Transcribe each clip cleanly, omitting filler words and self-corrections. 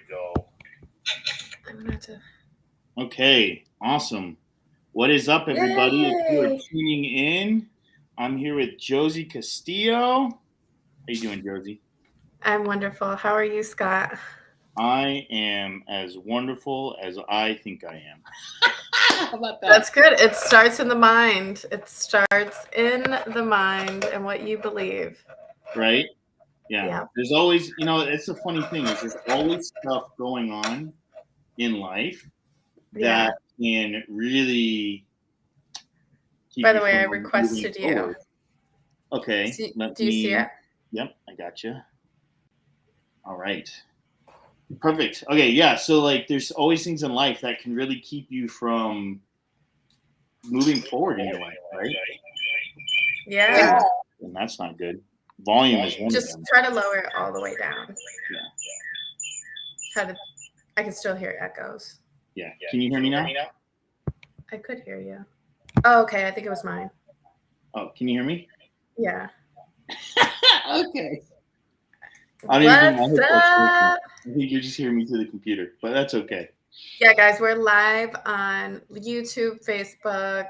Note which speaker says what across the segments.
Speaker 1: Go.
Speaker 2: I'm gonna have to.
Speaker 1: Okay, awesome. What is up, everybody? If you are
Speaker 2: Yay!
Speaker 1: tuning in, I'm here with Josie Castillo. How you doing, Josie?
Speaker 2: I'm wonderful. How are you, Scott?
Speaker 1: I am as wonderful as I think I am. How about that?
Speaker 2: That's good. It starts in the mind. It starts in the mind and what you believe.
Speaker 1: Right? Yeah.
Speaker 2: Yeah.
Speaker 1: There's always, it's a funny thing is there's always stuff going on in life that
Speaker 2: Yeah.
Speaker 1: can really keep
Speaker 2: By
Speaker 1: you
Speaker 2: the way, I
Speaker 1: from moving
Speaker 2: requested you.
Speaker 1: forward. Okay, let
Speaker 2: Do you see
Speaker 1: me.
Speaker 2: it?
Speaker 1: Yep, I gotcha. All right. Perfect. Okay, yeah. So like there's always things in life that can really keep you from moving forward in your life, right?
Speaker 2: Yeah.
Speaker 1: And that's not good. Volume is one of
Speaker 2: Just
Speaker 1: them.
Speaker 2: try to lower it all the way down.
Speaker 1: Yeah.
Speaker 2: How did I can still hear echoes.
Speaker 1: Yeah. Can you hear me now?
Speaker 2: I could hear you. Oh, okay. I think it was mine.
Speaker 1: Oh, can you hear me?
Speaker 2: Yeah.
Speaker 1: Okay. I don't even think my
Speaker 2: What's
Speaker 1: headphones are working.
Speaker 2: up?
Speaker 1: I think you're just hearing me through the computer, but that's okay.
Speaker 2: Yeah, guys, we're live on YouTube, Facebook,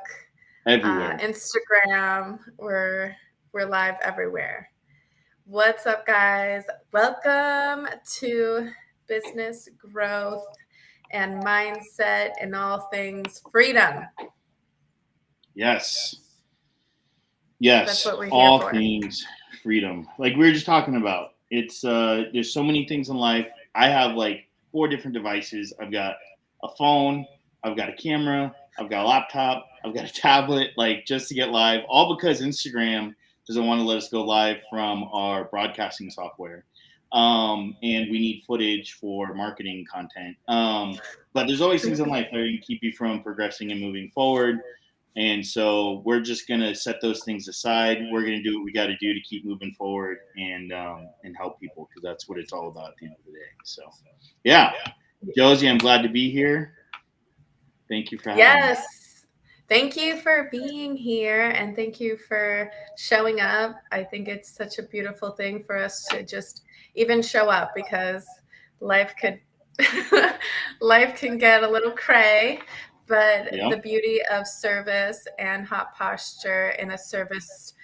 Speaker 1: Everywhere.
Speaker 2: Instagram. We're live everywhere. What's up, guys? Welcome to business growth and mindset and all things freedom.
Speaker 1: Yes.
Speaker 2: That's
Speaker 1: Yes.
Speaker 2: what we're here
Speaker 1: All
Speaker 2: for.
Speaker 1: things freedom. Like we were just talking about. It's there's so many things in life. I have like 4 different devices. I've got a phone, I've got a camera, I've got a laptop, I've got a tablet, like just to get live, all because Instagram doesn't want to let us go live from our broadcasting software. And we need footage for marketing content. But there's always things in life that can keep you from progressing and moving forward. And so we're just gonna set those things aside. We're gonna do what we got to do to keep moving forward and help people because that's what it's all about at the end of the day. So, yeah, Josie, I'm glad to be here. Thank you for having me.
Speaker 2: Yes. Thank you for being here and thank you for showing up. I think it's such a beautiful thing for us to just even show up because life could life can get a little cray, but
Speaker 1: Yeah.
Speaker 2: the beauty of service and hot posture in a service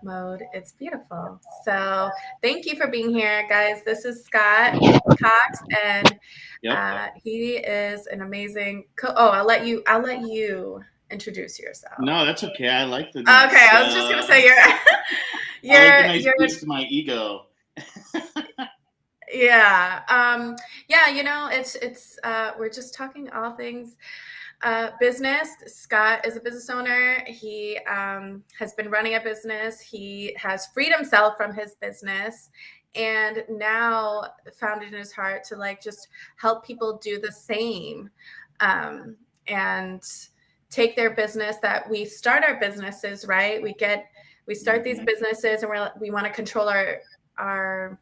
Speaker 2: mode, it's beautiful. So thank you for being here, guys. This is Scott Cox, and
Speaker 1: Yep.
Speaker 2: he is an amazing. Oh, I'll let you introduce yourself.
Speaker 1: No, that's okay. I like the
Speaker 2: Okay,
Speaker 1: nice.
Speaker 2: I was just gonna say you're
Speaker 1: I like the
Speaker 2: you're
Speaker 1: nice
Speaker 2: you're
Speaker 1: boost to my ego.
Speaker 2: yeah yeah. It's we're just talking all things business. Scott is a business owner. He has been running a business. He has freed himself from his business and now found it in his heart to like just help people do the same um, and take their business that we start our businesses, right? We start these businesses and we want to control our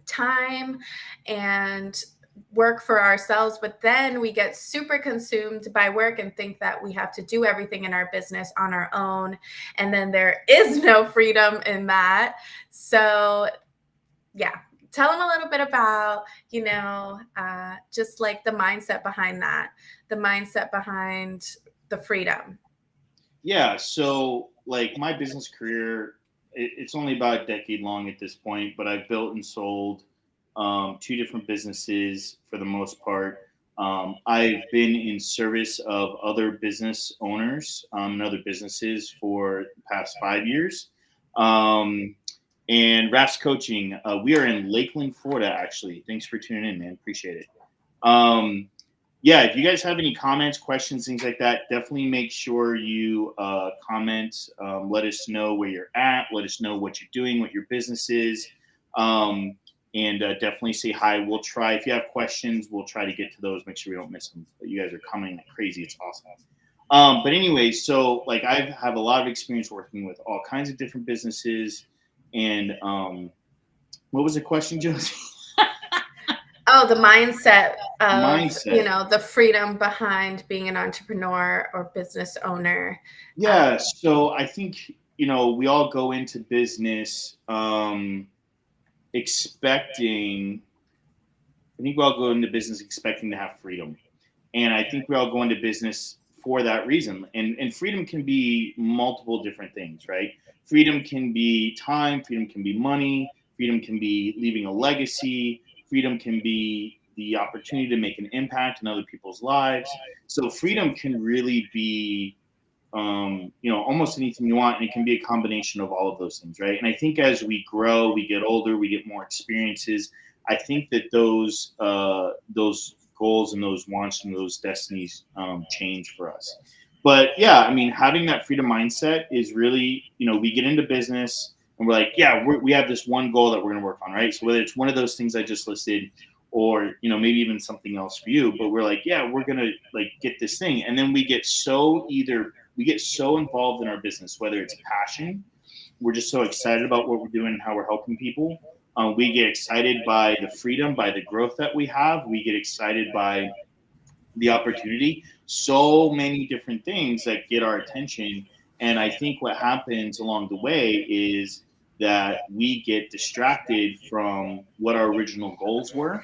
Speaker 2: time and work for ourselves, but then we get super consumed by work and think that we have to do everything in our business on our own, and then there is no freedom in that. So yeah, tell them a little bit about just like the mindset behind that, the mindset behind the freedom.
Speaker 1: Yeah. So, like, my business career, it's only about a decade long at this point, but I've built and sold 2 different businesses for the most part. I've been in service of other business owners and other businesses for the past 5 years. Um, and Raps Coaching, we are in Lakeland, Florida, actually. Thanks for tuning in, man. Appreciate it. Um, yeah, if you guys have any comments, questions, things like that, definitely make sure you comment. Let us know where you're at. Let us know what you're doing, what your business is. And definitely say hi. We'll try, if you have questions, we'll try to get to those, make sure we don't miss them. But you guys are coming like crazy. It's awesome. But anyway, so like I have a lot of experience working with all kinds of different businesses. And what was the question, Josie?
Speaker 2: Oh, the mindset of,
Speaker 1: Mindset.
Speaker 2: the freedom behind being an entrepreneur or business owner.
Speaker 1: Yeah, so I think we all go into business expecting I think we all go into business expecting to have freedom. And I think we all go into business for that reason. And freedom can be multiple different things, right? Freedom can be time, freedom can be money, freedom can be leaving a legacy, freedom can be the opportunity to make an impact in other people's lives. So freedom can really be almost anything you want, and it can be a combination of all of those things, right? And I think as we grow, we get older, we get more experiences. I think that those goals and those wants and those destinies change for us. But yeah, I mean, having that freedom mindset is really, we get into business and we're like, yeah, we have this one goal that we're going to work on, right? So whether it's one of those things I just listed, or maybe even something else for you, but we're like, yeah, we're gonna like get this thing, and then we get so involved in our business, whether it's passion, we're just so excited about what we're doing and how we're helping people. We get excited by the freedom, by the growth that we have. We get excited by the opportunity. So many different things that get our attention. And I think what happens along the way is that we get distracted from what our original goals were,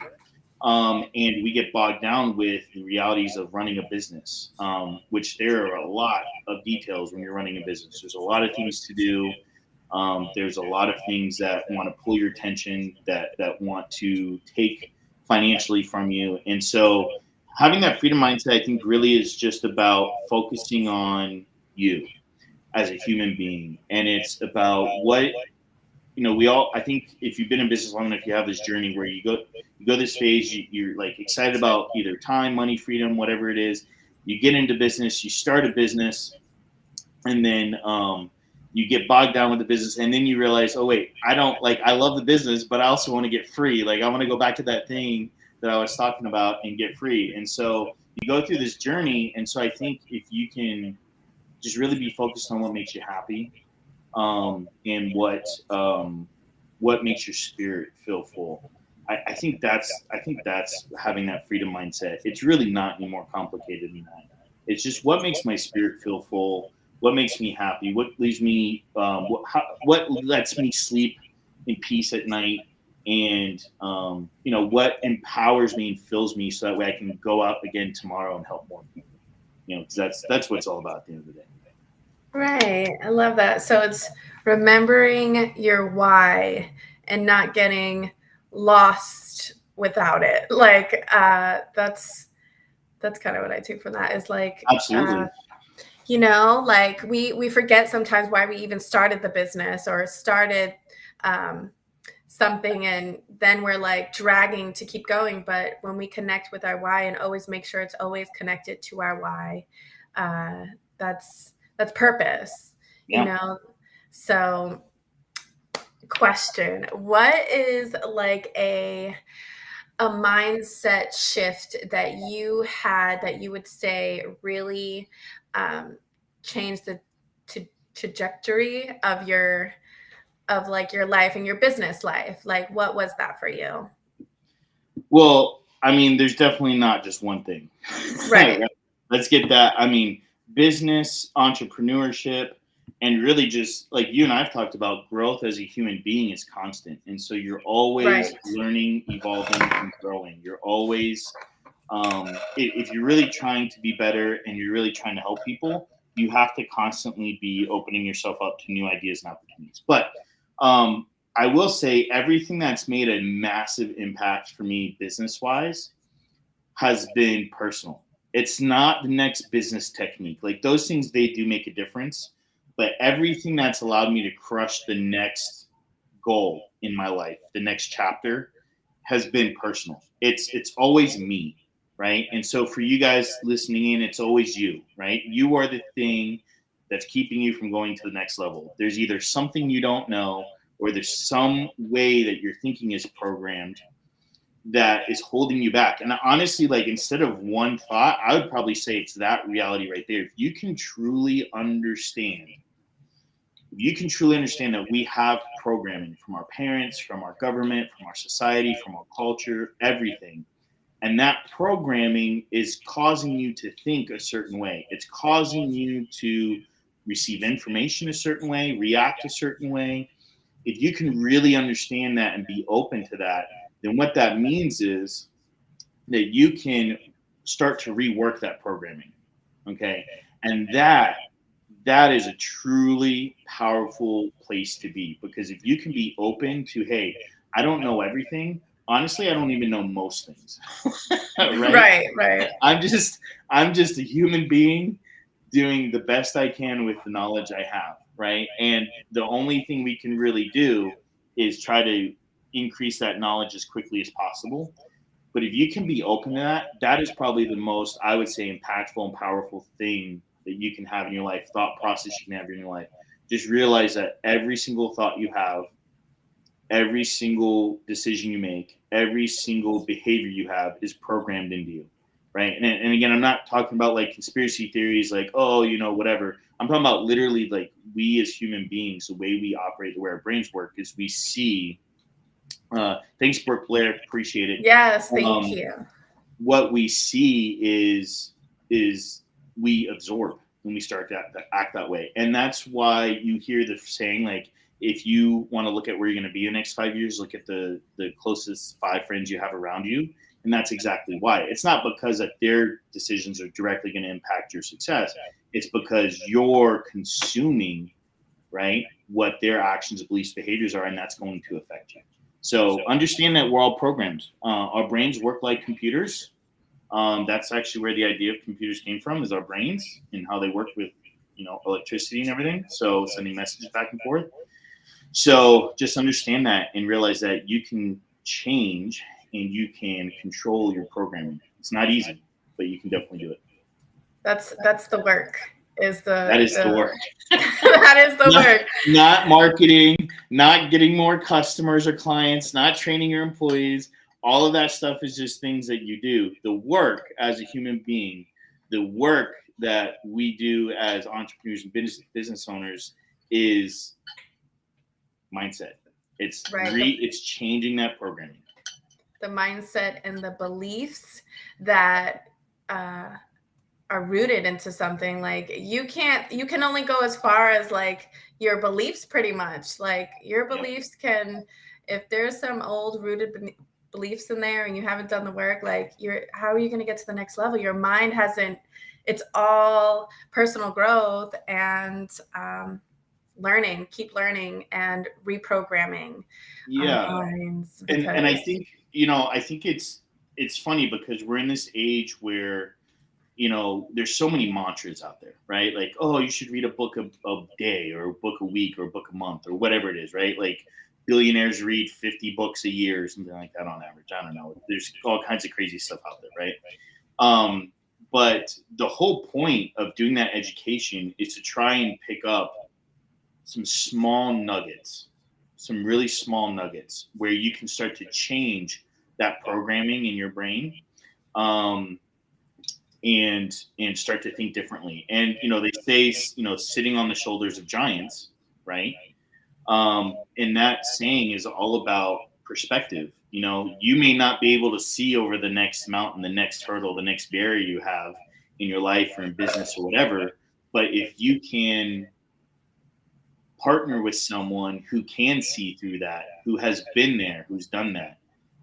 Speaker 1: and we get bogged down with the realities of running a business, which there are a lot of details when you're running a business. There's a lot of things to do. There's a lot of things that want to pull your attention, that want to take financially from you. And so having that freedom mindset, I think, really is just about focusing on you as a human being. And it's about what we all, I think if you've been in business long enough, you have this journey where you go this phase, you're like excited about either time, money, freedom, whatever it is. You get into business, you start a business, and then you get bogged down with the business, and then you realize, oh wait, I love the business, but I also want to get free. Like I want to go back to that thing that I was talking about and get free. And so you go through this journey. And so I think if you can just really be focused on what makes you happy, and what makes your spirit feel full. I think that's having that freedom mindset. It's really not any more complicated than that. It's just what makes my spirit feel full, what makes me happy, what leaves me, what lets me sleep in peace at night, and what empowers me and fills me so that way I can go out again tomorrow and help more people. Because that's what it's all about at the end of the day.
Speaker 2: Right. I love that. So it's remembering your why and not getting lost without it. Like that's kind of what I take from that is like
Speaker 1: Absolutely.
Speaker 2: like we forget sometimes why we even started the business or started um something, and then we're like dragging to keep going. But when we connect with our why and always make sure it's always connected to our why, uh that's purpose, you
Speaker 1: Yeah.
Speaker 2: know. So question, what is like a mindset shift that you had that you would say really um, changed the trajectory of your life and your business life? Like, what was that for you?
Speaker 1: Well, I mean, there's definitely not just one thing.
Speaker 2: Right.
Speaker 1: Let's get that. I mean, business, entrepreneurship, and really just like you and I've talked about, growth as a human being is constant. And so you're always
Speaker 2: Right.
Speaker 1: learning, evolving, and growing. You're always, if you're really trying to be better and you're really trying to help people, you have to constantly be opening yourself up to new ideas and opportunities. But um, I will say everything that's made a massive impact for me business wise has been personal. It's not the next business technique. Like those things, they do make a difference. But everything that's allowed me to crush the next goal in my life, the next chapter, has been personal. It's always me, right? And so for you guys listening in, it's always you, right? You are the thing that's keeping you from going to the next level. There's either something you don't know, or there's some way that your thinking is programmed that is holding you back. And honestly, like instead of one thought, I would probably say it's that reality right there. If you can truly understand, that we have programming from our parents, from our government, from our society, from our culture, everything. And that programming is causing you to think a certain way. It's causing you to receive information a certain way, react a certain way. If you can really understand that and be open to that, then what that means is that you can start to rework that programming. Okay. And that is a truly powerful place to be, because if you can be open to, hey, I don't know everything. Honestly, I don't even know most things. Right?
Speaker 2: Right, right.
Speaker 1: I'm just I'm just a human being doing the best I can with the knowledge I have, right? And the only thing we can really do is try to increase that knowledge as quickly as possible. But if you can be open to that, that is probably the most, I would say, impactful and powerful thing that you can have in your life, thought process you can have in your life. Just realize that every single thought you have, every single decision you make, every single behavior you have is programmed into you, right? And again, I'm not talking about like conspiracy theories, like, oh, whatever. I'm talking about literally like we as human beings, the way we operate, the way our brains work is we see. Thanks, Brooke Blair. Appreciate it.
Speaker 2: Yes, thank
Speaker 1: Um,
Speaker 2: you.
Speaker 1: what we see is we absorb when we start to act that way, and that's why you hear the saying, like, if you want to look at where you're going to be in the next 5 years, look at the closest five friends you have around you. And that's exactly why. It's not because that their decisions are directly going to impact your success. It's because you're consuming, right, what their actions, beliefs, behaviors are, and that's going to affect you. So understand that we're all programmed. Our brains work like computers. That's actually where the idea of computers came from, is our brains and how they work with, electricity and everything. So sending messages back and forth. So just understand that and realize that you can change and you can control your programming. It's not easy, but you can definitely do it.
Speaker 2: That's the work. Is
Speaker 1: That is the
Speaker 2: the
Speaker 1: work.
Speaker 2: that is the
Speaker 1: not,
Speaker 2: work.
Speaker 1: not marketing, not getting more customers or clients, not training your employees. All of that stuff is just things that you do. The work as a human being, the work that we do as entrepreneurs and business owners is mindset.
Speaker 2: Right.
Speaker 1: It's changing that programming.
Speaker 2: The mindset and the beliefs that uh, are rooted into something. Like you can only go as far as like your beliefs, pretty much. Like your
Speaker 1: Yep.
Speaker 2: beliefs can, if there's some old rooted beliefs in there and you haven't done the work, like how are you going to get to the next level? Your mind hasn't. It's all personal growth and keep learning and reprogramming our
Speaker 1: Yeah.
Speaker 2: minds
Speaker 1: And I
Speaker 2: because
Speaker 1: think, I think it's funny because we're in this age where, there's so many mantras out there, right? Like, oh, you should read a book a day, or a book a week, or a book a month, or whatever it is, right? Like billionaires read 50 books a year or something like that on average. I don't know. There's all kinds of crazy stuff out there, right? But the whole point of doing that education is to try and pick up some small nuggets, some really small nuggets where you can start to change that programming in your brain. Um, and start to think differently. And they say, sitting on the shoulders of giants, right? And that saying is all about perspective. You may not be able to see over the next mountain, the next hurdle, the next barrier you have in your life or in business or whatever. But if you can partner with someone who can see through that, who has been there, who's done that,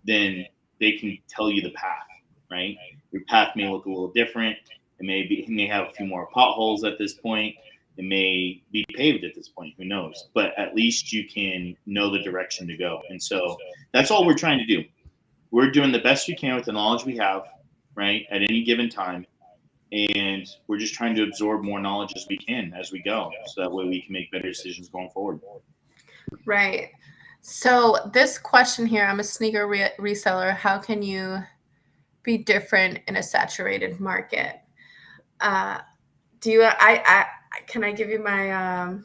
Speaker 1: then they can tell you the path, right? Your path may look a little different. It may have a few more potholes at this point. It may be paved at this point. Who knows? But at least you can know the direction to go. And so that's all we're trying to do. We're doing the best we can with the knowledge we have, right, at any given time. And we're just trying to absorb more knowledge as we can as we go, so that way we can make better decisions going forward.
Speaker 2: right. So this question here, I'm a sneaker reseller. How can you be different in a saturated market? Uh, do you? Can I give you my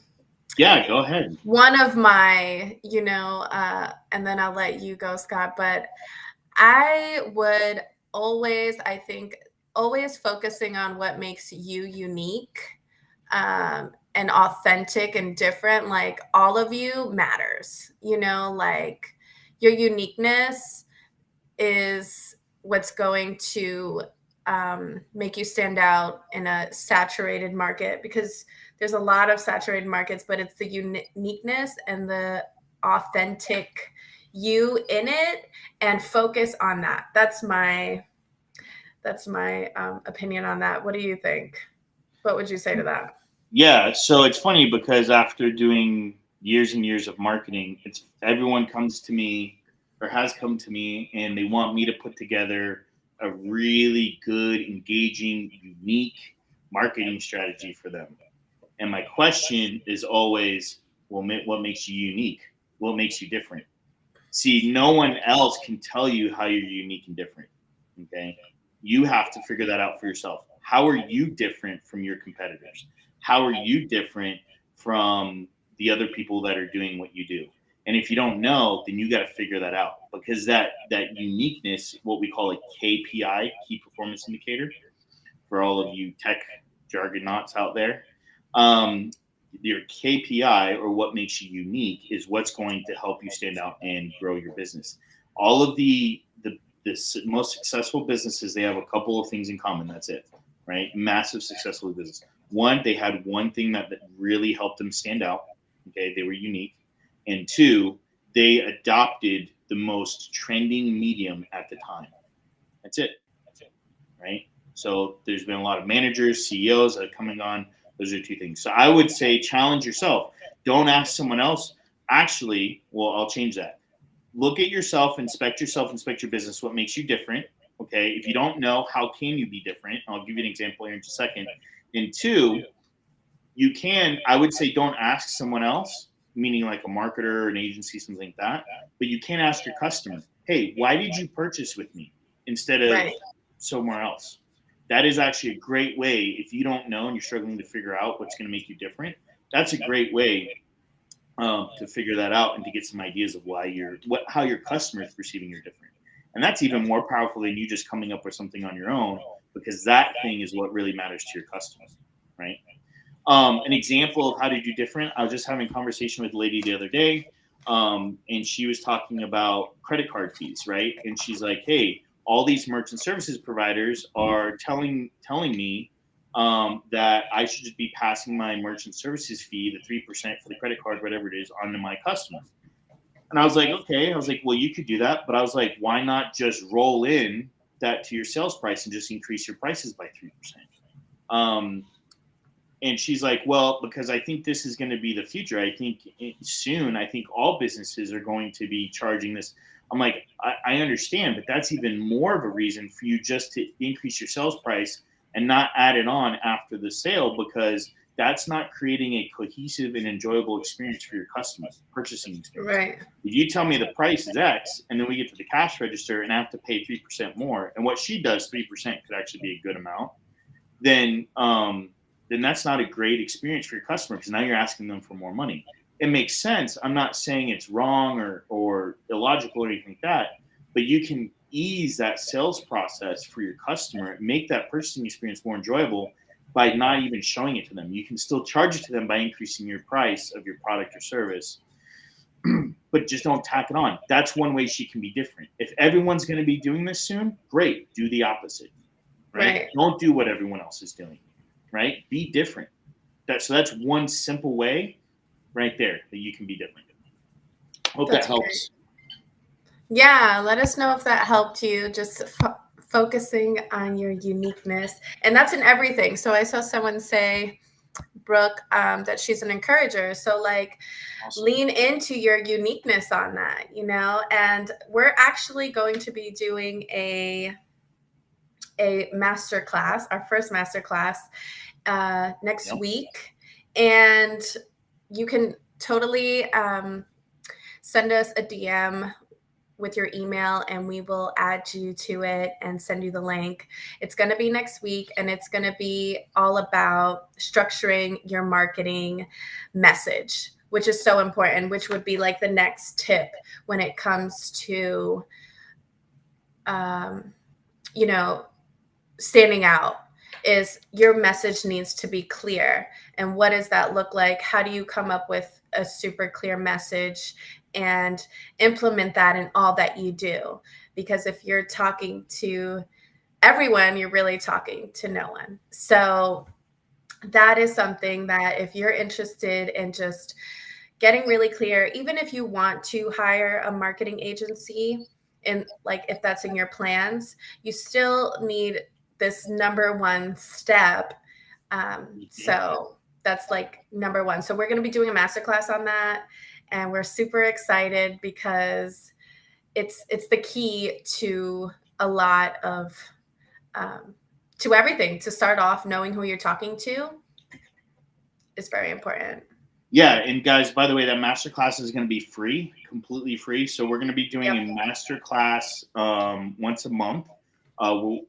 Speaker 1: Yeah, go ahead.
Speaker 2: one of my, and then I'll let you go, Scott. But I would I think, always focusing on what makes you unique and authentic and different. Like all of you matters, like your uniqueness is what's going to make you stand out in a saturated market, because there's a lot of saturated markets, but it's the uniqueness and the authentic you in it, and focus on that. That's my That's my opinion on that. What do you think? What would you say to that?
Speaker 1: Yeah, so it's funny because after doing years and years of marketing, it's everyone comes to me or has come to me and they want me to put together a really good, engaging, unique marketing strategy for them. And my question is always, well, what makes you unique? What makes you different? See, no one else can tell you how you're unique and different. Okay. You have to figure that out for yourself. How are you different from your competitors? How are you different from the other people that are doing what you do? And if you don't know, then you got to figure that out because that uniqueness, what we call a KPI, key performance indicator, for all of you tech jargon knots out there. Your KPI or what makes you unique is what's going to help you stand out and grow your business. All of the most successful businesses, they have a couple of things in common. That's it, right? Massive successful business. One, they had one thing that really helped them stand out. Okay, they were unique. And two, they adopted the most trending medium at the time. That's it, right? So there's been a lot of managers, CEOs that are coming on. Those are two things. So I would say challenge yourself. Don't ask someone else. Actually, well, I'll change that. Look at yourself, inspect your business. What makes you different? Okay. If you don't know, how can you be different? I'll give you an example here in just a second. And two, you can, I would say, don't ask someone else, meaning like a marketer, an agency, something like that. But you can ask your customer, hey, why did you purchase with me instead of
Speaker 2: Right.
Speaker 1: somewhere else? That is actually a great way. If you don't know and you're struggling to figure out what's going to make you different, that's a great way to figure that out and to get some ideas of how your customer is perceiving you're different. And that's even more powerful than you just coming up with something on your own, because that thing is what really matters to your customer, right? An example of how to do different. I was just having a conversation with a lady the other day, and she was talking about credit card fees, right? And she's like, "Hey, all these merchant services providers are telling me that I should just be passing my merchant services fee, the 3% for the credit card, whatever it is, onto my customer." And I was like, "Okay." I was like, "Well, you could do that," but I was like, "Why not just roll in that to your sales price and just increase your prices by 3%?" Um, and she's like, well, because I think this is going to be the future. I think soon, I think all businesses are going to be charging this. I'm like, I understand, but that's even more of a reason for you just to increase your sales price and not add it on after the sale, because that's not creating a cohesive and enjoyable experience for your customer, purchasing experience.
Speaker 2: Right.
Speaker 1: If you tell me the price is X and then we get to the cash register and I have to pay 3% more, and what she does, 3% could actually be a good amount, then then that's not a great experience for your customer, because now you're asking them for more money. It makes sense. I'm not saying it's wrong or illogical or anything like that, but you can ease that sales process for your customer, make that purchasing experience more enjoyable by not even showing it to them. You can still charge it to them by increasing your price of your product or service, but just don't tack it on. That's one way she can be different. If everyone's going to be doing this soon, great, do the opposite, right?
Speaker 2: Right.
Speaker 1: Don't do what everyone else is doing, right? Be different. So that's one simple way right there that you can be different. Hope that
Speaker 2: That's great.
Speaker 1: helps.
Speaker 2: Yeah, let us know if that helped you. Just focusing on your uniqueness, and that's in everything. So I saw someone say, Brooke, that she's an encourager. So like,
Speaker 1: Awesome.
Speaker 2: lean into your uniqueness on that, you know. And we're actually going to be doing a master class, our first master class, next
Speaker 1: Yep.
Speaker 2: week, and you can totally send us a DM with your email and we will add you to it and send you the link. It's going to be next week and it's going to be all about structuring your marketing message, which is so important, which would be like the next tip when it comes to, um, you know, standing out. Is your message needs to be clear. And what does that look like? How do you come up with a super clear message and implement that in all that you do? Because if you're talking to everyone, you're really talking to no one. So that is something that if you're interested in just getting really clear, even if you want to hire a marketing agency, in, like, if that's in your plans, you still need this number one step. So that's like number one. So we're going to be doing a masterclass on that, and we're super excited because it's the key to a lot of to everything. To start off, knowing who you're talking to is very important.
Speaker 1: Yeah, and guys, by the way, that masterclass is going to be free, completely free. So we're going to be doing
Speaker 2: Yep.
Speaker 1: a masterclass once a month.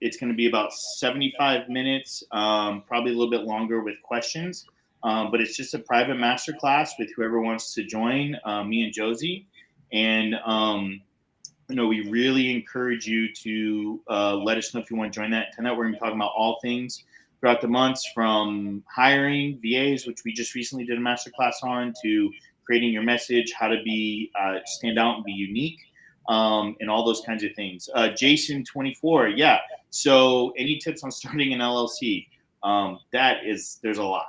Speaker 1: It's going to be about 75 minutes, probably a little bit longer with questions. But it's just a private masterclass with whoever wants to join, me and Josie. And we really encourage you to let us know if you want to join that. Tonight, we're going to be talking about all things throughout the months, from hiring VAs, which we just recently did a masterclass on, to creating your message, how to be stand out and be unique, and all those kinds of things. Jason 24, yeah. So, any tips on starting an LLC? There's a lot.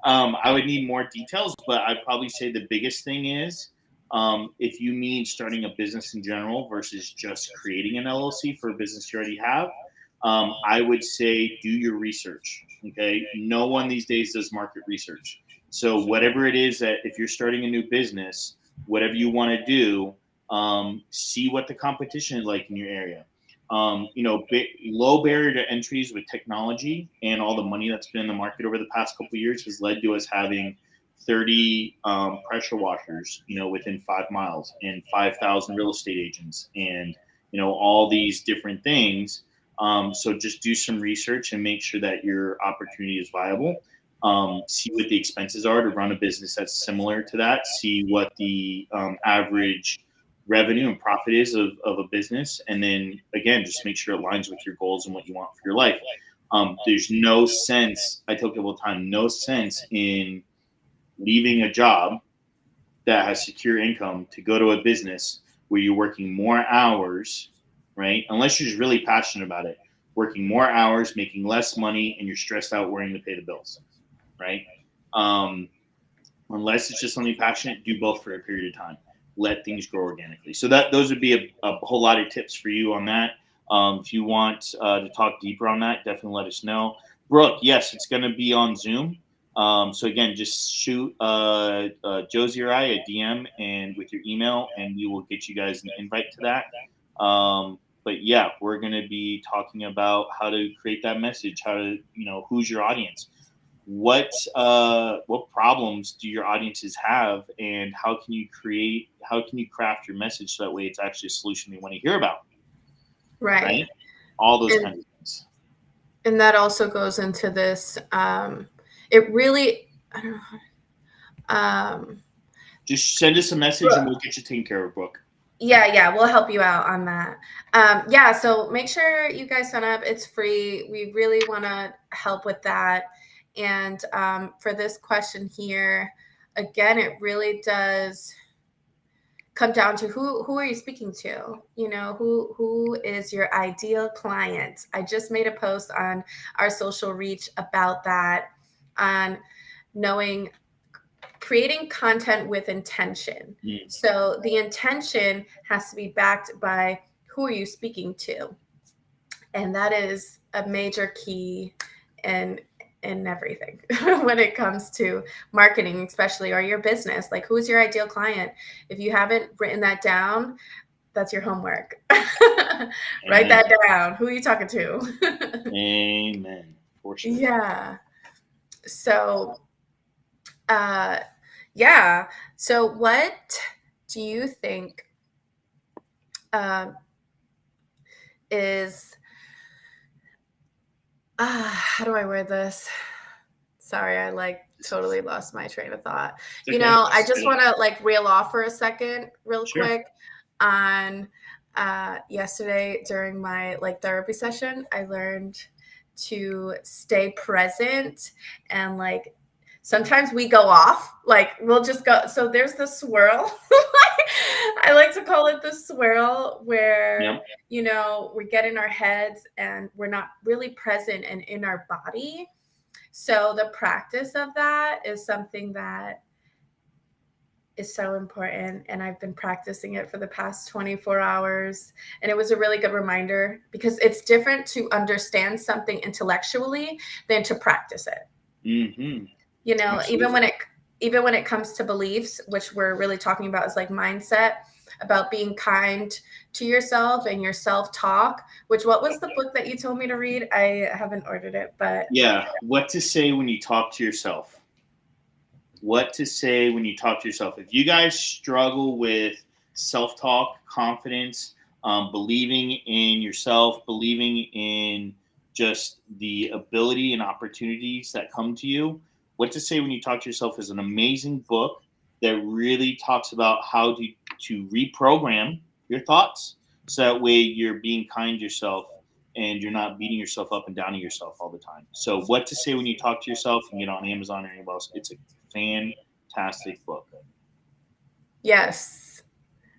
Speaker 1: I would need more details, but I'd probably say the biggest thing is, if you mean starting a business in general versus just creating an LLC for a business you already have, I would say do your research. Okay. No one these days does market research. So, whatever it is that if you're starting a new business, whatever you want to do, see what the competition is like in your area. Low barrier to entries with technology and all the money that's been in the market over the past couple of years has led to us having 30 pressure washers, within 5 miles, and 5,000 real estate agents, and all these different things. So just do some research and make sure that your opportunity is viable. See what the expenses are to run a business that's similar to that. See what the average revenue and profit is of a business, and then again, just make sure it aligns with your goals and what you want for your life. There's no sense. I tell people all the time, no sense in leaving a job that has secure income to go to a business where you're working more hours, right? Unless you're just really passionate about it, working more hours, making less money, and you're stressed out worrying to pay the bills, right? Unless it's just something passionate, do both for a period of time. Let things grow organically. So those would be a whole lot of tips for you on that. If you want to talk deeper on that, definitely let us know. Brooke, yes, it's going to be on Zoom. So again, just shoot Josie or I a DM and with your email, and we will get you guys an invite to that. But yeah, we're going to be talking about how to create that message, how to, who's your audience, what problems do your audiences have, and how can you craft your message so that way it's actually a solution they want to hear about,
Speaker 2: Right?
Speaker 1: All those
Speaker 2: And
Speaker 1: kinds of things.
Speaker 2: and that also goes into this. It really, I don't know.
Speaker 1: Just send us a message and we'll get you taken care of, Brooke.
Speaker 2: Yeah, we'll help you out on that. Yeah, so make sure you guys sign up. It's free. We really want to help with that. And for this question here, again, it really does come down to who are you speaking to? Who is your ideal client? I just made a post on our social reach about that, on knowing, creating content with intention. So the intention has to be backed by who are you speaking to, and that is a major key in everything when it comes to marketing, especially, or your business. Like, who's your ideal client? If you haven't written that down, that's your homework. Write that down. Who are you talking to?
Speaker 1: Amen. For sure.
Speaker 2: Yeah. So yeah. So what do you think is how do I word this? Sorry, I totally lost my train of thought.
Speaker 1: Okay.
Speaker 2: I just want to reel off for a second real quick on yesterday during my therapy session. I learned to stay present, and sometimes we go off, we'll just go. So there's the swirl. I like to call it the swirl, where we get in our heads and we're not really present and in our body. So the practice of that is something that is so important, and I've been practicing it for the past 24 hours, and it was a really good reminder because it's different to understand something intellectually than to practice it.
Speaker 1: Mm-hmm.
Speaker 2: You know,
Speaker 1: Absolutely.
Speaker 2: even when it comes to beliefs, which we're really talking about is like mindset, about being kind to yourself and your self-talk, which what was the book that you told me to read? I haven't ordered it, but
Speaker 1: Yeah. What to say when you talk to yourself. What to say when you talk to yourself. If you guys struggle with self talk, confidence, believing in yourself, believing in just the ability and opportunities that come to you, What to Say When You Talk to Yourself is an amazing book that really talks about how to reprogram your thoughts so that way you're being kind to yourself and you're not beating yourself up and downing yourself all the time. So, What to Say When You Talk to Yourself, you can get on Amazon or anywhere else. It's a fantastic book.
Speaker 2: yes,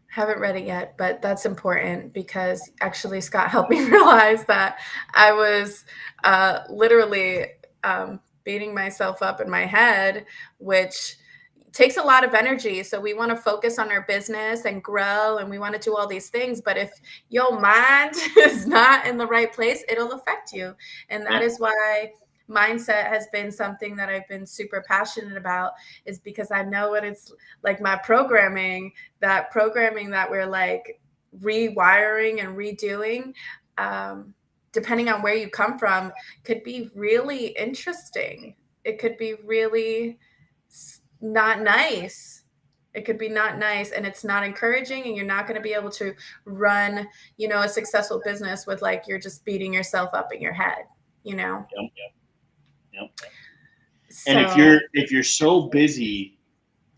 Speaker 2: haven't read it yet, but that's important because actually Scott helped me realize that I was literally beating myself up in my head, which takes a lot of energy. So we want to focus on our business and grow, and we want to do all these things. But if your mind is not in the right place, it'll affect you. And that
Speaker 1: Yep.
Speaker 2: is why mindset has been something that I've been super passionate about, is because I know what it's like. My programming, that programming that we're like rewiring and redoing, depending on where you come from, could be really interesting. It could be really not nice. It could be not nice, and it's not encouraging, and you're not going to be able to run, you know, a successful business with like you're just beating yourself up in your head, you know.
Speaker 1: Yep. Yep. And
Speaker 2: So
Speaker 1: if you're so busy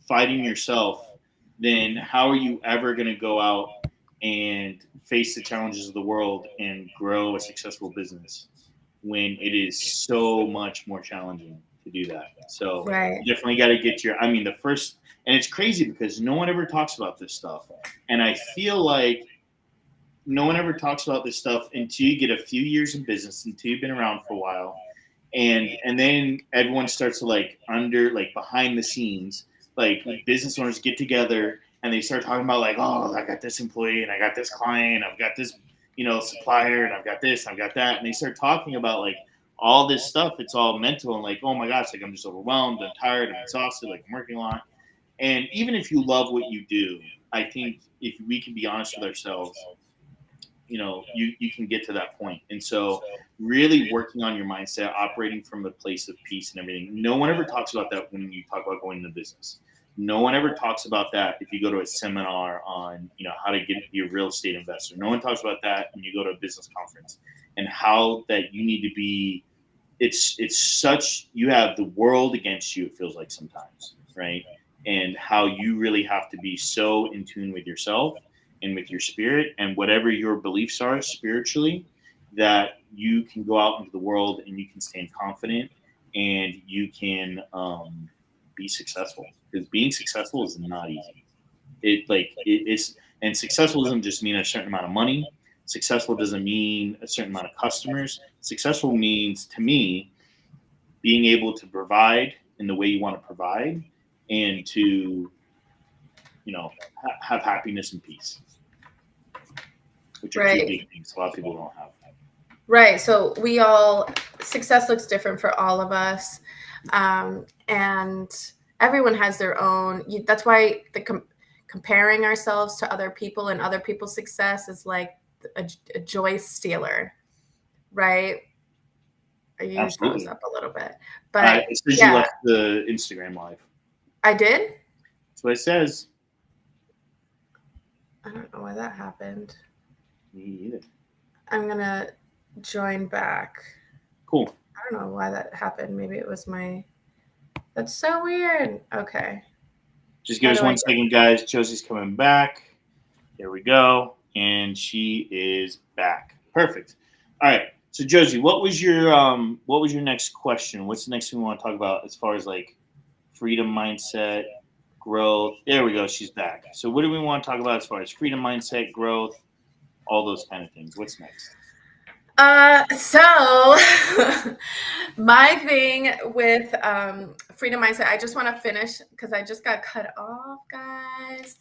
Speaker 1: fighting yourself, then how are you ever going to go out and face the challenges of the world and grow a successful business when it is so much more challenging to do that? So
Speaker 2: right,
Speaker 1: you definitely got to get your. I mean, the first, and it's crazy because no one ever talks about this stuff, and I feel like no one ever talks about this stuff until you get a few years in business, until you've been around for a while, and then everyone starts to like behind the scenes, like business owners get together and they start talking about like, oh, I got this employee and I got this client, I've got this supplier, and I've got this, I've got that, and they start talking about like all this stuff. It's all mental and like, oh my gosh, like I'm just overwhelmed, I'm tired, I'm exhausted, like I'm working a lot. And even if you love what you do, I think if we can be honest with ourselves, you can get to that point. And so really working on your mindset, operating from a place of peace and everything. No one ever talks about that when you talk about going into business. No one ever talks about that if you go to a seminar on how to be a real estate investor. No one talks about that when you go to a business conference, and how that you need to be. It's such, you have the world against you, it feels like sometimes, right? And how you really have to be so in tune with yourself and with your spirit and whatever your beliefs are spiritually, that you can go out into the world and you can stand confident and you can be successful, because being successful is not easy. It's, and successful doesn't just mean a certain amount of money. Successful doesn't mean a certain amount of customers. Successful means, to me, being able to provide in the way you want to provide, and to have happiness and peace, which are two
Speaker 2: right,
Speaker 1: big things a lot of people don't have.
Speaker 2: right. So we all, success looks different for all of us, and everyone has their own. That's why comparing ourselves to other people and other people's success is like a joy stealer, right? You froze
Speaker 1: Absolutely.
Speaker 2: up a little bit, but
Speaker 1: It says you
Speaker 2: yeah,
Speaker 1: left the Instagram live.
Speaker 2: I did.
Speaker 1: That's what it says.
Speaker 2: I don't know why that happened.
Speaker 1: Me either.
Speaker 2: I'm gonna join back.
Speaker 1: Cool.
Speaker 2: I don't know why that happened. Maybe it was my. That's so weird. Okay.
Speaker 1: Just give
Speaker 2: How
Speaker 1: us
Speaker 2: do I
Speaker 1: one
Speaker 2: get?
Speaker 1: second, guys. Josie's coming back. There we go. And she is back. Perfect. All right. So Josie, what was your next question? What's the next thing we want to talk about as far as like freedom mindset, growth? There we go. She's back. So what do we want to talk about as far as freedom mindset, growth, all those kind of things? What's next?
Speaker 2: So my thing with freedom mindset. I just want to finish because I just got cut off, guys.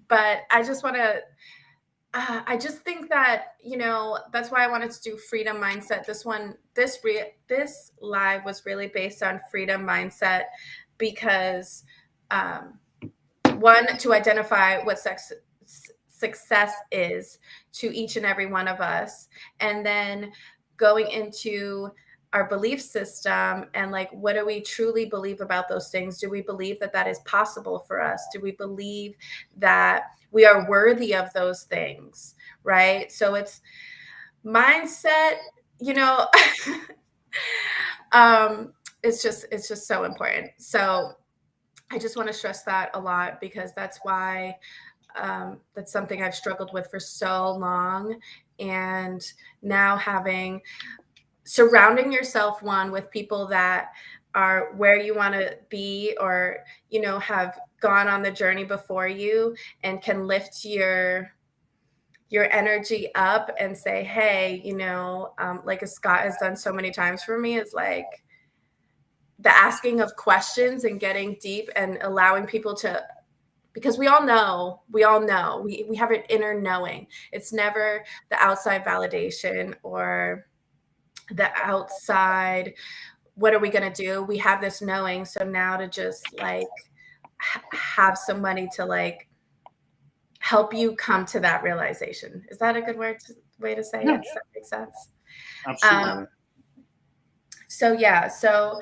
Speaker 2: But I just want to. I just think that, that's why I wanted to do freedom mindset. This live was really based on freedom mindset because, um, one, to identify what success is to each and every one of us, and then going into our belief system and like, what do we truly believe about those things? Do we believe that that is possible for us? Do we believe that we are worthy of those things? Right? So it's mindset, you know. It's just so important. So I just want to stress that a lot because that's why, that's something I've struggled with for so long. And now surrounding yourself, one, with people that are where you want to be, or, have gone on the journey before you and can lift your energy up and say, hey, like as Scott has done so many times for me, is like the asking of questions and getting deep and allowing people to, because we have an inner knowing. It's never the outside validation or the outside, what are we going to do? We have this knowing. So now to just like have somebody to like help you come to that realization. Is that a good way to say
Speaker 1: Yeah,
Speaker 2: it? Does that make sense?
Speaker 1: absolutely.
Speaker 2: So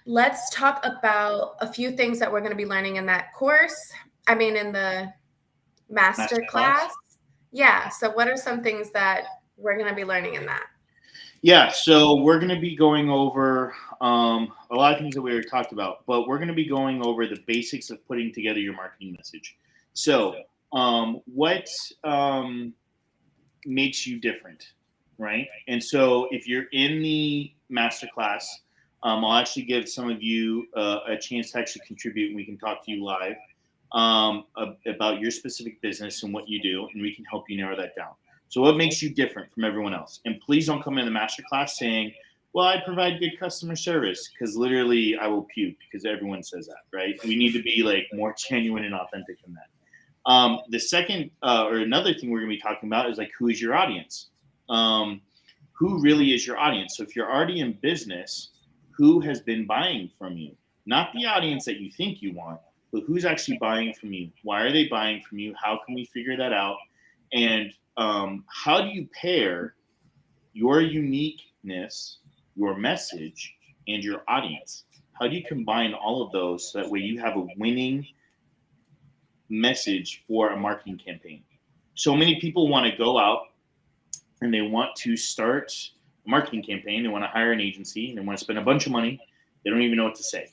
Speaker 2: let's talk about a few things that we're going to be learning in that course. I mean, in the master
Speaker 1: Masterclass.
Speaker 2: class. Yeah. So what are some things that we're going to be learning in that?
Speaker 1: Yeah, so we're going to be going over a lot of things that we already talked about, but we're going to be going over the basics of putting together your marketing message. So, what makes you different, right? And so, if you're in the masterclass, I'll actually give some of you a chance to actually contribute, and we can talk to you live about your specific business and what you do, and we can help you narrow that down. So what makes you different from everyone else? And please don't come in the masterclass saying, well, I provide good customer service, because literally I will puke because everyone says that, right? We need to be like more genuine and authentic than that. The second or another thing we're going to be talking about is like, who is your audience? Who really is your audience? So if you're already in business, who has been buying from you? Not the audience that you think you want, but who's actually buying from you? Why are they buying from you? How can we figure that out? And how do you pair your uniqueness, your message, and your audience? How do you combine all of those so that way you have a winning message for a marketing campaign? So many people want to go out and they want to start a marketing campaign. They want to hire an agency and they want to spend a bunch of money. They don't even know what to say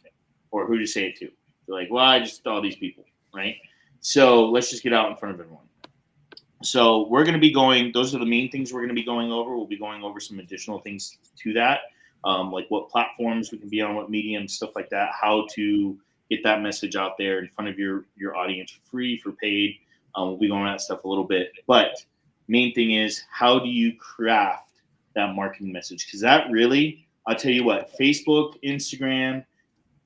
Speaker 1: or who to say it to. They're like, well, I just all these people, right? So let's just get out in front of everyone. So we're going to be those are the main things we're going to be going over. We'll be going over some additional things to that, like what platforms we can be on, what mediums, stuff like that, how to get that message out there in front of your audience for free, for paid. We'll be going over that stuff a little bit. But main thing is, how do you craft that marketing message? Because that really, I'll tell you what, Facebook, Instagram,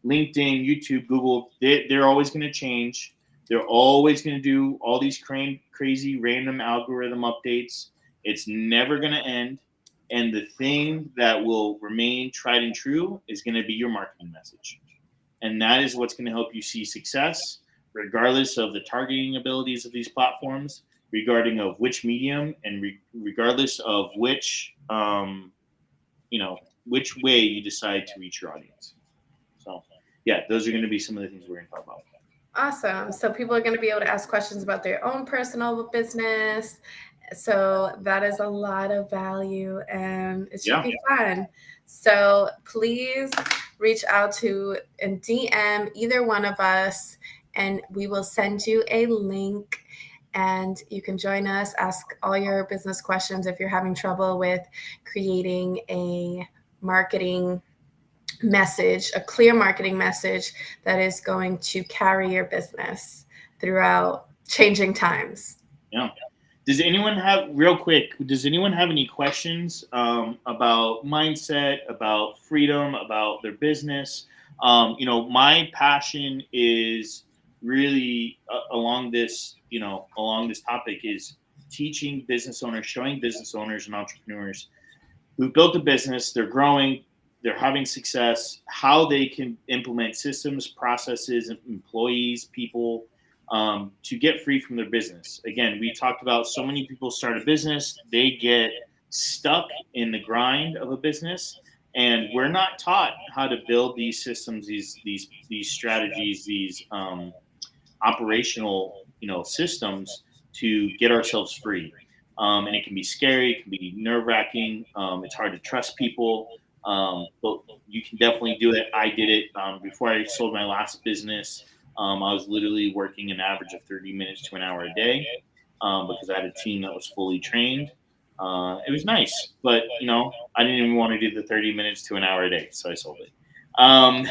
Speaker 1: LinkedIn, YouTube, Google, they're always going to change. They're always going to do all these crazy random algorithm updates. It's never going to end. And the thing that will remain tried and true is going to be your marketing message. And that is what's going to help you see success, regardless of the targeting abilities of these platforms, regarding of which medium, and regardless of which way you decide to reach your audience. So, yeah, those are going to be some of the things we're going to talk about.
Speaker 2: Awesome. So people are going to be able to ask questions about their own personal business. So that is a lot of value and it should be fun. So please reach out to and DM either one of us and we will send you a link and you can join us, ask all your business questions if you're having trouble with creating a marketing message, a clear marketing message that is going to carry your business throughout changing times.
Speaker 1: Yeah. Does anyone have any questions about mindset, about freedom, about their business? My passion is really along this topic is teaching business owners, showing business owners and entrepreneurs who've built a business, they're growing, they're having success, how they can implement systems, processes, employees, people to get free from their business. Again, we talked about so many people start a business, they get stuck in the grind of a business, and we're not taught how to build these systems, these strategies, these operational systems to get ourselves free. And it can be scary, it can be nerve wracking. It's hard to trust people, but you can definitely do it. I did it before I sold my last business. I was literally working an average of 30 minutes to an hour a day because I had a team that was fully trained. It was nice, but I didn't even want to do the 30 minutes to an hour a day, so I sold it. Um,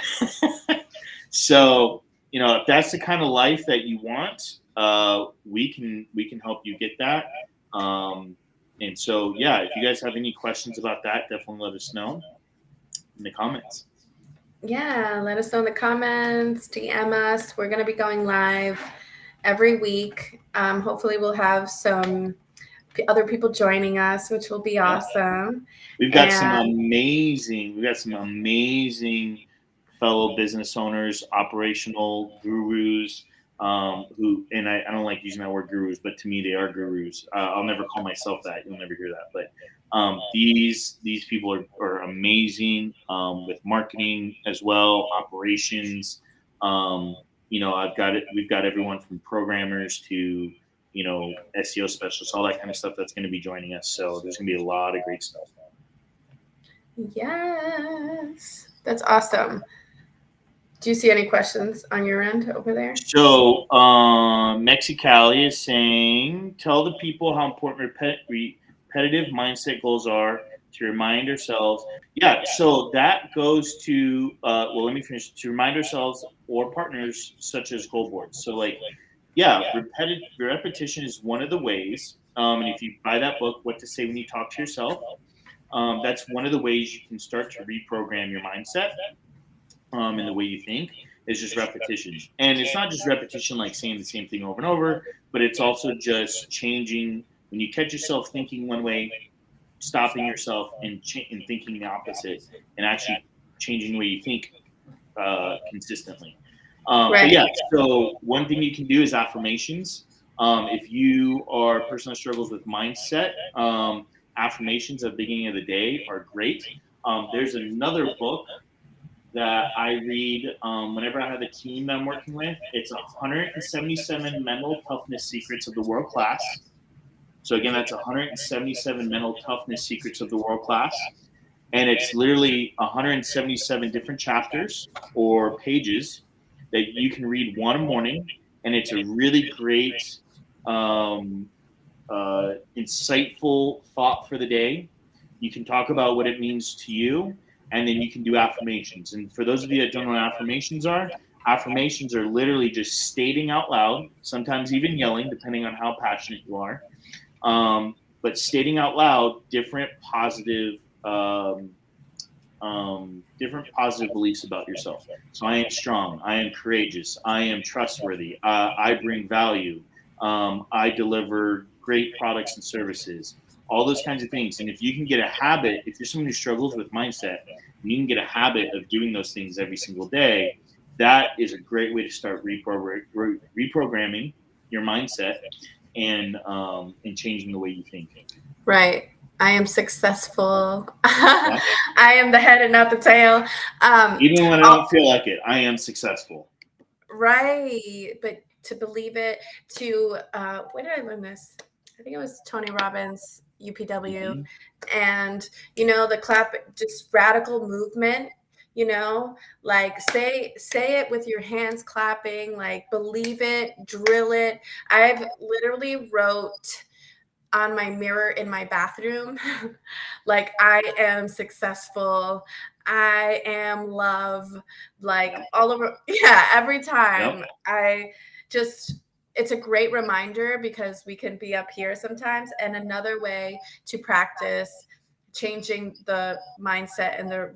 Speaker 1: so if that's the kind of life that you want, we can help you get that. Um, and so, yeah, if you guys have any questions about that, definitely let us know in the comments.
Speaker 2: Yeah, let us know in the comments, DM us. We're going to be going live every week. Hopefully, we'll have some other people joining us, which will be
Speaker 1: Yeah.
Speaker 2: awesome.
Speaker 1: We've got some
Speaker 2: And
Speaker 1: amazing, we've got some amazing fellow business owners, operational gurus, who, and I don't like using that word gurus, but to me they are gurus. I'll never call myself that. You'll never hear that. But these people are amazing with marketing as well, operations. I've got it. We've got everyone from programmers to SEO specialists, all that kind of stuff that's going to be joining us. So there's going to be a lot of great stuff.
Speaker 2: yes, that's awesome. Do you see any questions on your end over there?
Speaker 1: So Mexicali is saying, tell the people how important repetitive mindset goals are to remind ourselves. Yeah, so that goes to, well, let me finish. To remind ourselves or partners such as goal boards. So yeah, repetition is one of the ways. And if you buy that book, What to Say When You Talk to Yourself, that's one of the ways you can start to reprogram your mindset and the way you think is just repetition. And it's not just repetition like saying the same thing over and over, but it's also just changing when you catch yourself thinking one way, stopping yourself and thinking the opposite, and actually changing the way you think consistently. But
Speaker 2: Right.
Speaker 1: yeah, so one thing you can do is affirmations. If you are a person that struggles with mindset, affirmations at the beginning of the day are great. There's another book that I read whenever I have a team that I'm working with. It's 177 mental toughness secrets of the world class. So again, that's 177 mental toughness secrets of the world class. And it's literally 177 different chapters or pages that you can read one morning. And it's a really great, um, insightful thought for the day. You can talk about what it means to you, and then you can do affirmations. And for those of you that don't know what affirmations are literally just stating out loud, sometimes even yelling, depending on how passionate you are, but stating out loud different positive beliefs about yourself. So I am strong. I am courageous. I am trustworthy. I bring value. I deliver great products and services. All those kinds of things. And if you can get a habit, if you're someone who struggles with mindset, and you can get a habit of doing those things every single day, that is a great way to start reprogramming your mindset and changing the way you think.
Speaker 2: Right. I am successful.
Speaker 1: Yeah.
Speaker 2: I am the head and not the tail.
Speaker 1: Even when I don't feel like it, I am successful.
Speaker 2: Right. But to believe it, to where did I learn this? I think it was Tony Robbins, UPW.
Speaker 1: Mm-hmm.
Speaker 2: And the clap, just radical movement, like say it with your hands clapping, like believe it, drill it. I've literally wrote on my mirror in my bathroom like I am successful, I am love, like all over. Yeah, every
Speaker 1: Yep.
Speaker 2: time I just, it's a great reminder because we can be up here sometimes. And another way to practice changing the mindset and the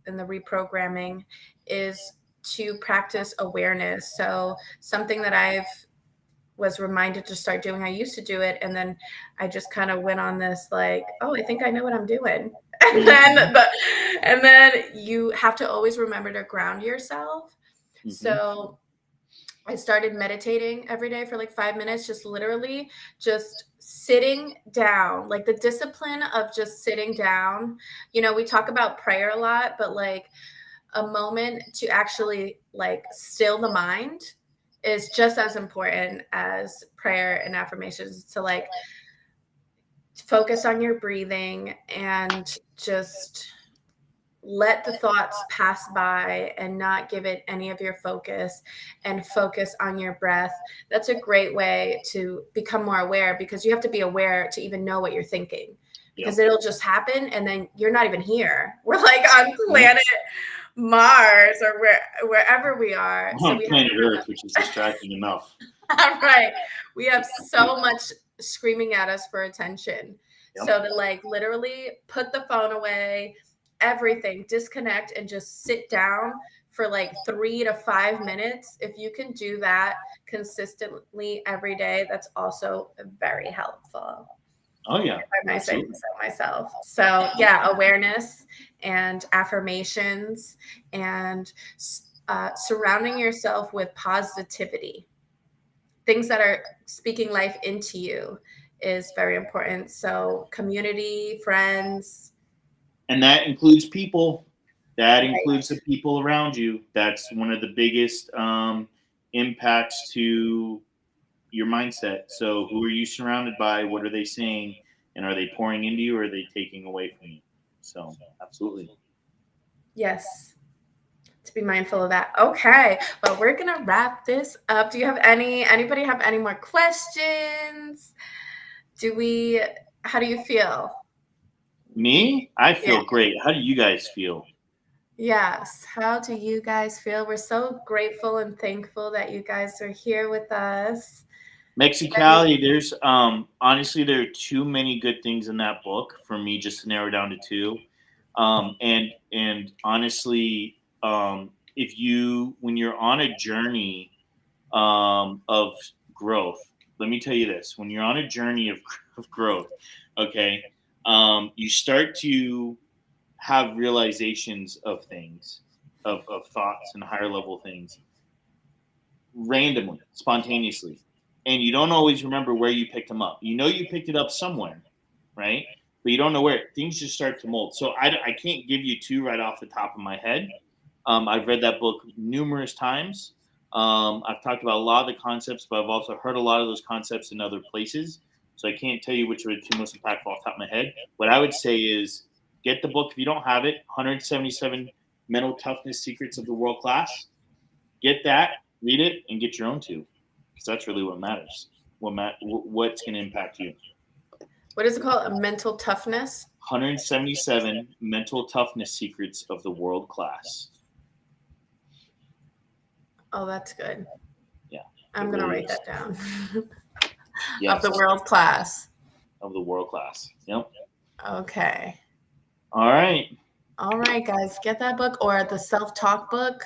Speaker 2: and the reprogramming is to practice awareness. So something that I've was reminded to start doing. I used to do it, and then I just kind of went on this like, oh, I think I know what I'm doing.
Speaker 1: Mm-hmm.
Speaker 2: And then you have to always remember to ground yourself.
Speaker 1: Mm-hmm.
Speaker 2: So I started meditating every day for like 5 minutes, just literally just sitting down, like the discipline of just sitting down. You know, we talk about prayer a lot, but like a moment to actually like still the mind is just as important as prayer and affirmations, to like focus on your breathing and just let the thoughts pass by and not give it any of your focus, and focus on your breath. That's a great way to become more aware, because you have to be aware to even know what you're thinking, because
Speaker 1: Yep.
Speaker 2: it'll just happen and then you're not even here. We're like on
Speaker 1: Yep.
Speaker 2: planet Mars or wherever we are.
Speaker 1: I'm
Speaker 2: So
Speaker 1: on
Speaker 2: we
Speaker 1: planet Earth, which is distracting enough.
Speaker 2: have right. We have so much screaming at us for attention.
Speaker 1: Yep.
Speaker 2: So to like literally put the phone away, everything, disconnect and just sit down for like 3 to 5 minutes. If you can do that consistently every day, that's also very helpful.
Speaker 1: Oh yeah,
Speaker 2: If I might say
Speaker 1: absolutely.
Speaker 2: so myself. So yeah, awareness and affirmations and surrounding yourself with positivity, things that are speaking life into you is very important. So community, friends,
Speaker 1: And that includes people. That includes the
Speaker 2: right?
Speaker 1: people around you. That's one of the biggest impacts to your mindset. So, who are you surrounded by? What are they saying? And are they pouring into you, or are they taking away from you? So, absolutely.
Speaker 2: Yes. To be mindful of that. Okay. Well, we're gonna wrap this up. Do you have anybody have any more questions? Do we how do you feel?
Speaker 1: Me, I
Speaker 2: Yeah.
Speaker 1: feel great. How do you guys feel?
Speaker 2: Yes. How do you guys feel? We're so grateful and thankful that you guys are here with us. And
Speaker 1: Mexicali, there's honestly there are too many good things in that book for me just to narrow down to two. And honestly, if you when you're on a journey of growth, let me tell you this: when you're on a journey of growth, okay, you start to have realizations of things, of thoughts and higher level things randomly, spontaneously. And you don't always remember where you picked them up. You know you picked it up somewhere, right? But you don't know where. Things just start to mold. So I can't give you two right off the top of my head. I've read that book numerous times. I've talked about a lot of the concepts, but I've also heard a lot of those concepts in other places. So I can't tell you which are the two most impactful off the top of my head. What I would say is get the book if you don't have it, 177 Mental Toughness Secrets of the World Class. Get that, read it, and get your own too, because that's really what matters. What's going to impact you?
Speaker 2: what is it called? A mental toughness?
Speaker 1: 177 Mental Toughness Secrets of the World Class.
Speaker 2: Oh, that's good.
Speaker 1: Yeah,
Speaker 2: I'm
Speaker 1: it
Speaker 2: gonna
Speaker 1: really
Speaker 2: write
Speaker 1: is.
Speaker 2: that down. Of the
Speaker 1: Yes,
Speaker 2: world class.
Speaker 1: of the world class. Yep.
Speaker 2: Okay.
Speaker 1: All right.
Speaker 2: All right, guys, get that book or the self-talk book.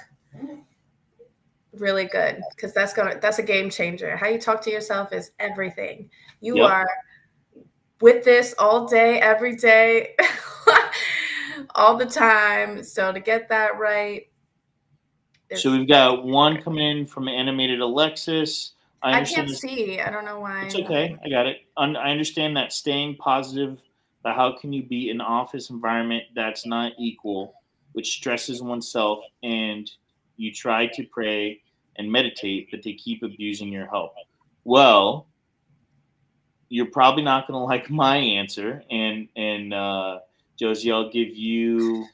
Speaker 2: Really good, because that's a game changer. How you talk to yourself is everything. You
Speaker 1: Yep.
Speaker 2: are with this all day, every day, all the time. So to get that right
Speaker 1: So
Speaker 2: is
Speaker 1: we've got one coming in from animated Alexis. I
Speaker 2: I
Speaker 1: understand
Speaker 2: can't
Speaker 1: this.
Speaker 2: see. I don't know
Speaker 1: It's
Speaker 2: why.
Speaker 1: okay. I got it. I understand that staying positive, but how can you be in an office environment that's not equal, which stresses oneself, and you try to pray and meditate, but they keep abusing your help? Well, you're probably not going to like my answer, and Josie, I'll give you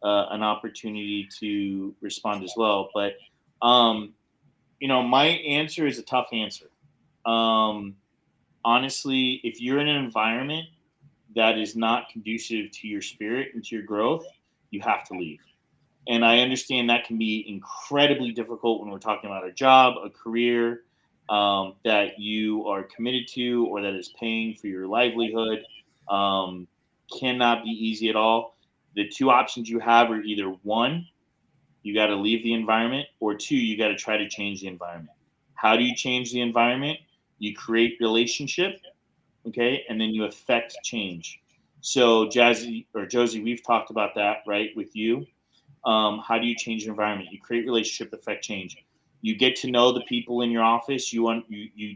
Speaker 1: an opportunity to respond as well. But um, my answer is a tough answer. Um, Honestly, if you're in an environment that is not conducive to your spirit and to your growth, you have to leave. And I understand that can be incredibly difficult when we're talking about a job, a career that you are committed to or that is paying for your livelihood. Um, Cannot be easy at all. The two options you have are either one, you got to leave the environment, or two, you got to try to change the environment. How do you change the environment? You create relationship, okay, and then you affect change. So Jazzy or Josie, we've talked about that, right, with you. How do you change the environment? You create relationship, affect change. You get to know the people in your office. You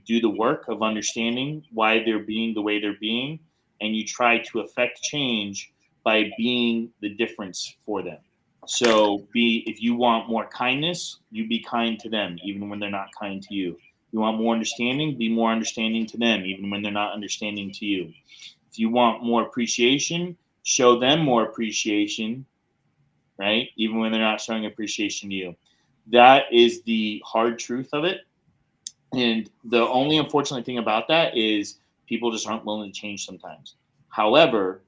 Speaker 1: do the work of understanding why they're being the way they're being, and you try to affect change by being the difference for them. So be if you want more kindness, you be kind to them, even when they're not kind to you. You want more understanding, be more understanding to them, even when they're not understanding to you. If you want more appreciation, show them more appreciation, right? Even when they're not showing appreciation to you. That is the hard truth of it. And the only unfortunate thing about that is people just aren't willing to change sometimes. However,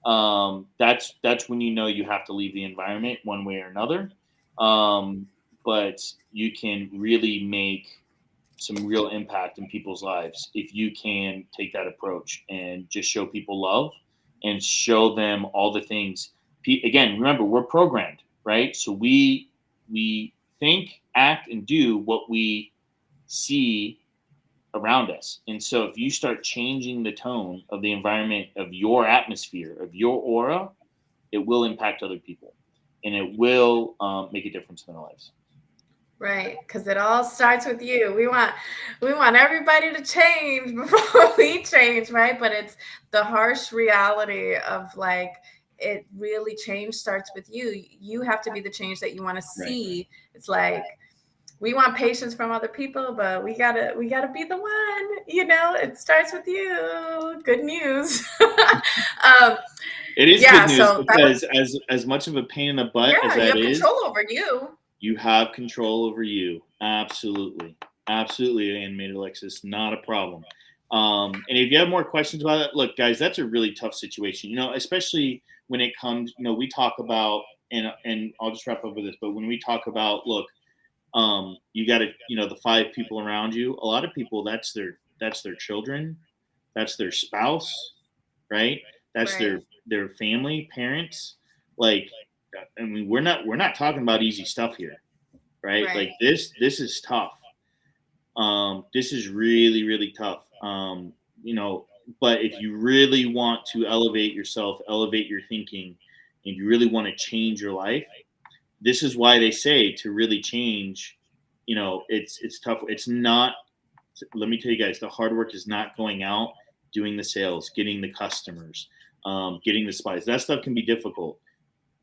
Speaker 1: that's when you know you have to leave the environment one way or another. Um, but you can really make some real impact in people's lives if you can take that approach and just show people love and show them all the things. Again, remember, we're programmed, right? So we think, act, and do what we see around us. And so if you start changing the tone of the environment, of your atmosphere, of your aura, it will impact other people, and it will make a difference in their lives.
Speaker 2: Right, because it all starts with you. We want everybody to change before we change, right? But it's the harsh reality of like it really change starts with you. You have to be the change that you want to
Speaker 1: Right.
Speaker 2: see. It's like we want patience from other people, but we gotta be the one. It starts with you. Good news. um,
Speaker 1: It is good
Speaker 2: yeah.
Speaker 1: news
Speaker 2: So that
Speaker 1: because
Speaker 2: was
Speaker 1: as much of a pain in the butt as
Speaker 2: yeah. You
Speaker 1: that
Speaker 2: have
Speaker 1: is,
Speaker 2: control over you.
Speaker 1: you have control over you. Absolutely. Absolutely, animated Alexis. Not a problem. And if you have more questions about it, look, guys, that's a really tough situation. Especially when it comes, we talk about, and I'll just wrap up with this, but when we talk about, look, you got to, the five people around you, a lot of people, that's their children, that's their spouse, right? That's
Speaker 2: Right.
Speaker 1: their family, parents. Like, I mean, we're not talking about easy stuff here, right?
Speaker 2: Right.
Speaker 1: Like this is tough. This is really really tough. You know, but if you really want to elevate yourself, elevate your thinking, and you really want to change your life, this is why they say to really change. It's tough. It's not. Let me tell you guys, the hard work is not going out, doing the sales, getting the customers, getting the spies. That stuff can be difficult.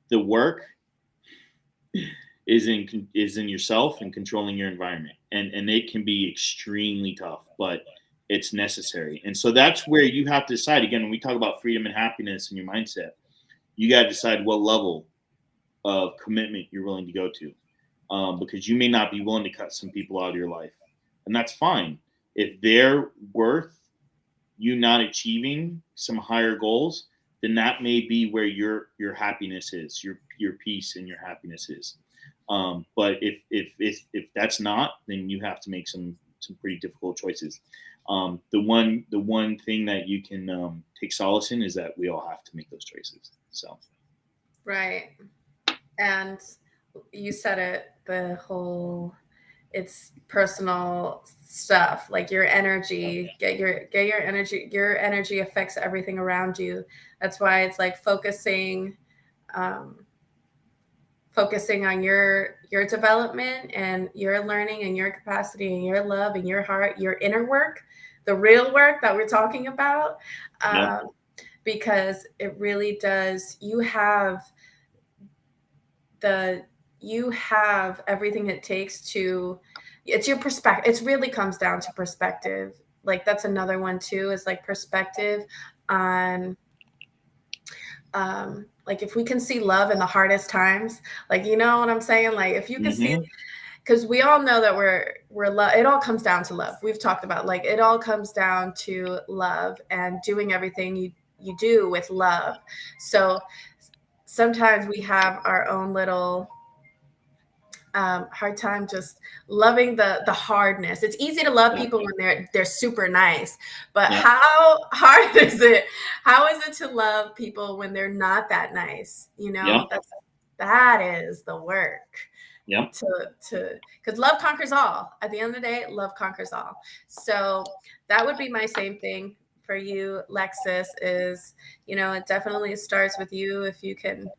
Speaker 1: The work is in yourself and controlling your environment, and it can be extremely tough, but it's necessary. And so that's where you have to decide. Again, when we talk about freedom and happiness and your mindset, you got to decide what level of commitment you're willing to go to, because you may not be willing to cut some people out of your life, and that's fine. If they're worth you not achieving some higher goals, then that may be where your happiness is, your peace and your happiness is. But if that's not, then you have to make some pretty difficult choices. The one thing that you can take solace in is that we all have to make those choices. So
Speaker 2: Right. And you said it, the whole it's personal stuff, like your energy, get your energy affects everything around you. That's why it's like um focusing on your development and your learning and your capacity and your love and your heart, your inner work, the real work that we're talking about.
Speaker 1: yeah,
Speaker 2: um, because it really does, the you have everything it takes to, it's your perspective, it really comes down to perspective. Like that's another one too, is like perspective on, like if we can see love in the hardest times, like you know what I'm saying, like if you can see,
Speaker 1: hmm
Speaker 2: because we all know that we're love, it all comes down to love. We've talked about, like, it all comes down to love and doing everything you do with love. So sometimes we have our own little hard time just loving the hardness. It's easy to love
Speaker 1: Yeah.
Speaker 2: people when they're super nice, but
Speaker 1: Yeah.
Speaker 2: how hard is it? How is it to love people when they're not that nice? You
Speaker 1: Yep.
Speaker 2: know, that is the work
Speaker 1: Yep.
Speaker 2: to because love conquers all. At the end of the day, love conquers all. So that would be my same thing for you, Lexus, is, you know, it definitely starts with you. If you can,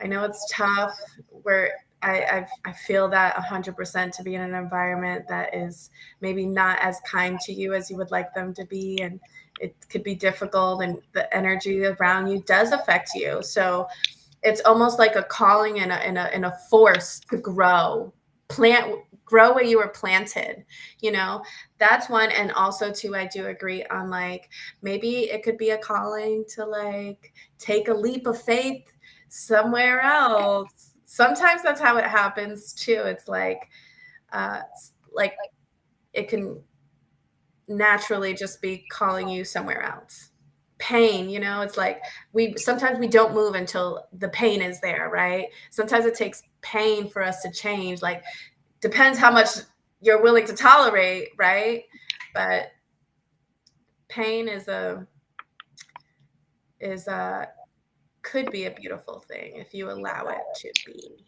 Speaker 2: I know it's tough where I feel that 100% to be in an environment that is maybe not as kind to you as you would like them to be. And it could be difficult, and the energy around you does affect you. So it's almost like a calling and a force to grow where you were planted, you know. That's one. And also too, I do agree on, like, maybe it could be a calling to, like, take a leap of faith somewhere else. Sometimes that's how it happens too. It's like it can naturally just be calling you somewhere else. Pain, you know, it's like we sometimes we don't move until the pain is there, right? Sometimes it takes pain for us to change. Like, depends how much you're willing to tolerate, right? But pain is a could be a beautiful thing if you allow it to be,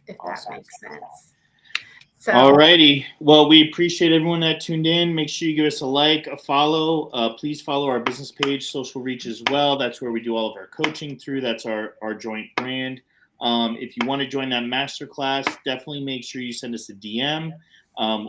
Speaker 2: if that
Speaker 1: Awesome.
Speaker 2: makes sense.
Speaker 1: All
Speaker 2: So
Speaker 1: righty. Well, we appreciate everyone that tuned in. Make sure you give us a like, a follow. Please follow our business page, Social Reach as well. That's where we do all of our coaching through. That's our joint brand. If you want to join that masterclass, definitely make sure you send us a DM.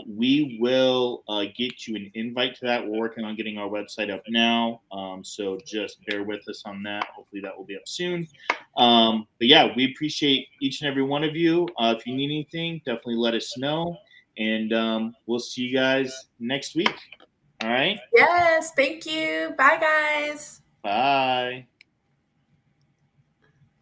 Speaker 1: We will get you an invite to that. We're working on getting our website up now. So just bear with us on that. Hopefully that will be up soon. But yeah, we appreciate each and every one of you. If you need anything, definitely let us know. And we'll see you guys next week. All right.
Speaker 2: yes, thank you. Bye, guys.
Speaker 1: Bye.